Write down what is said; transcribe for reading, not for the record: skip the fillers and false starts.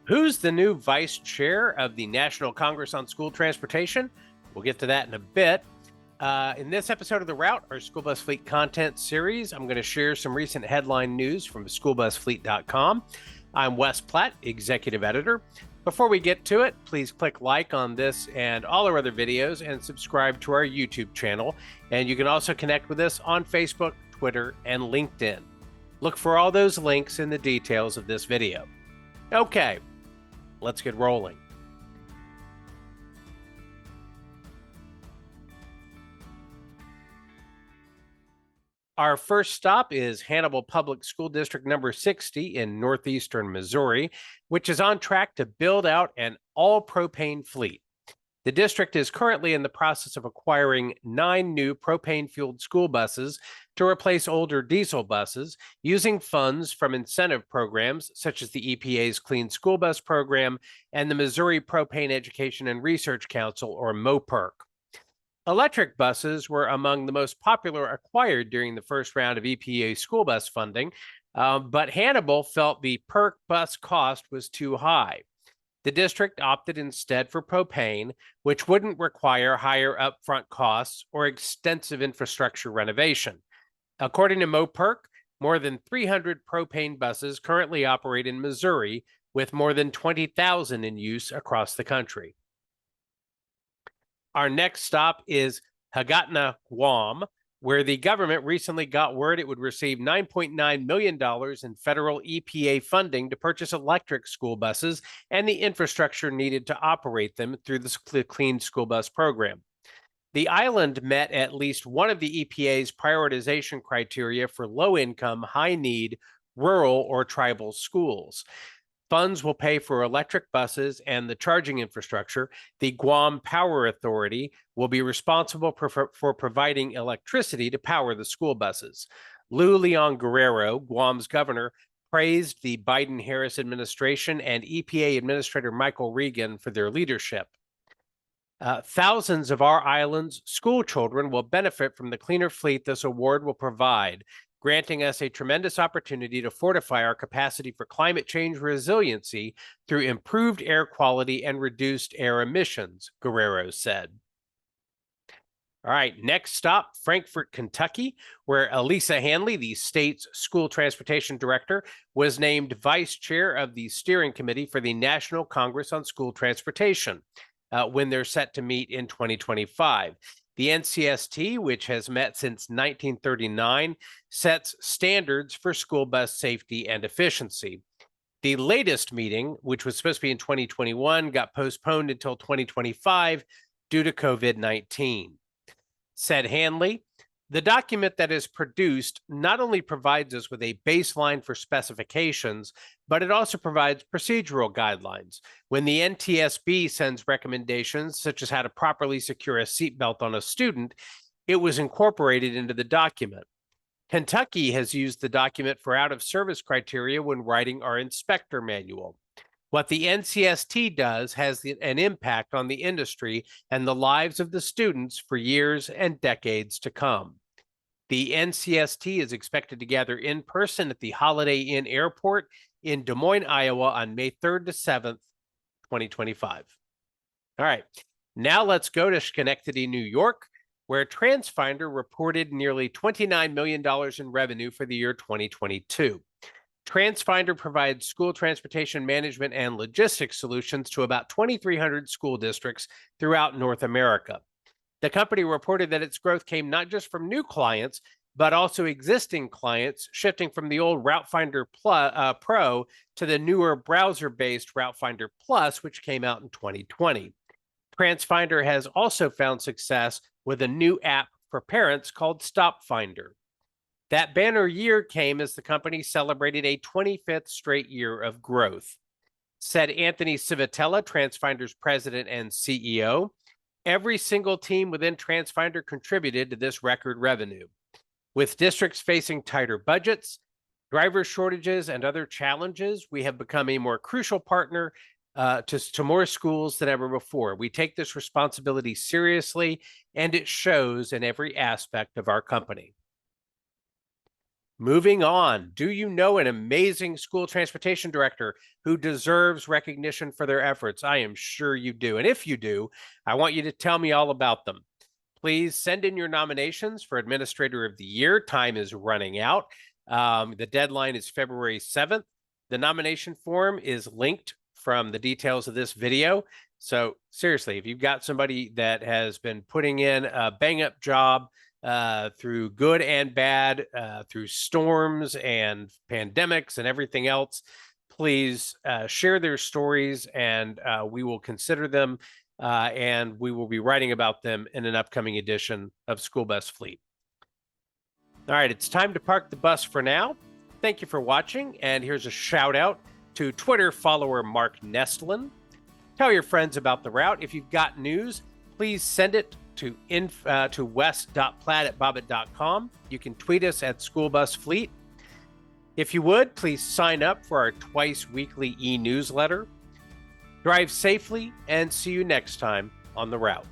Who's the new vice chair of the National Congress on School Transportation? We'll get to that in a bit. In this episode of The Route, our school bus fleet content series, I'm going to share some recent headline news from schoolbusfleet.com. I'm Wes Platt, executive editor. Before we get to it, please click like on this and all our other videos and subscribe to our YouTube channel. And you can also connect with us on Facebook, Twitter, and LinkedIn. Look for all those links in the details of this video. Okay, let's get rolling. Our first stop is Hannibal Public School District number 60 in northeastern Missouri, which is on track to build out an all-propane fleet. The district is currently in the process of acquiring 9 new propane-fueled school buses to replace older diesel buses using funds from incentive programs such as the EPA's Clean School Bus Program and the Missouri Propane Education and Research Council, or MOPERC. Electric buses were among the most popular acquired during the first round of EPA school bus funding, but Hannibal felt the PERC bus cost was too high. The district opted instead for propane, which wouldn't require higher upfront costs or extensive infrastructure renovation. According to MOPERC, more than 300 propane buses currently operate in Missouri, with more than 20,000 in use across the country. Our next stop is Hagatna, Guam, where the government recently got word it would receive $9.9 million in federal EPA funding to purchase electric school buses and the infrastructure needed to operate them through the Clean School Bus Program. The island met at least one of the EPA's prioritization criteria for low-income, high-need, rural or tribal schools. Funds will pay for electric buses and the charging infrastructure. The Guam Power Authority will be responsible for providing electricity to power the school buses. Lou Leon Guerrero, Guam's governor, praised the Biden-Harris administration and EPA Administrator Michael Regan for their leadership. Thousands of our island's school children will benefit from the cleaner fleet this award will provide, granting us a tremendous opportunity to fortify our capacity for climate change resiliency through improved air quality and reduced air emissions, Guerrero said. All right, next stop, Frankfort, Kentucky, where Elisa Hanley, the state's school transportation director, was named vice chair of the steering committee for the National Congress on School Transportation when they're set to meet in 2025. The NCST, which has met since 1939, sets standards for school bus safety and efficiency. The latest meeting, which was supposed to be in 2021, got postponed until 2025 due to COVID-19. Said Hanley, the document that is produced not only provides us with a baseline for specifications, but it also provides procedural guidelines. When the NTSB sends recommendations, such as how to properly secure a seatbelt on a student, it was incorporated into the document. Kentucky has used the document for out-of-service criteria when writing our inspector manual. What the NCST does has an impact on the industry and the lives of the students for years and decades to come. The NCST is expected to gather in person at the Holiday Inn Airport in Des Moines, Iowa on May 3rd to 7th, 2025. All right, now let's go to Schenectady, New York, where TransFinder reported nearly $29 million in revenue for the year 2022. TransFinder provides school transportation management and logistics solutions to about 2,300 school districts throughout North America. The company reported that its growth came not just from new clients, but also existing clients shifting from the old RouteFinder Pro to the newer browser-based RouteFinder Plus, which came out in 2020. TransFinder has also found success with a new app for parents called StopFinder. That banner year came as the company celebrated a 25th straight year of growth. Said Anthony Civitella, TransFinder's president and CEO, every single team within TransFinder contributed to this record revenue. With districts facing tighter budgets, driver shortages, and other challenges, we have become a more crucial partner to more schools than ever before. We take this responsibility seriously, and it shows in every aspect of our company. Moving on, do you know an amazing school transportation director who deserves recognition for their efforts? I am sure you do. And if you do, I want you to tell me all about them. Please send in your nominations for Administrator of the Year. Time is running out. The deadline is February 7th. The nomination form is linked from the details of this video. So seriously, if you've got somebody that has been putting in a bang-up job through good and bad, through storms and pandemics and everything else, please share their stories, and we will consider them, and we will be writing about them in an upcoming edition of School Bus Fleet. All right, it's time to park the bus for now. Thank you for watching, and here's a shout out to Twitter follower Mark Nestlen. Tell your friends about the route. If you've got news, please send it to wes.platt@bobbit.com. You can tweet us at School Bus Fleet. If you would, please sign up for our twice weekly e-newsletter. Drive safely, and see you next time on the route.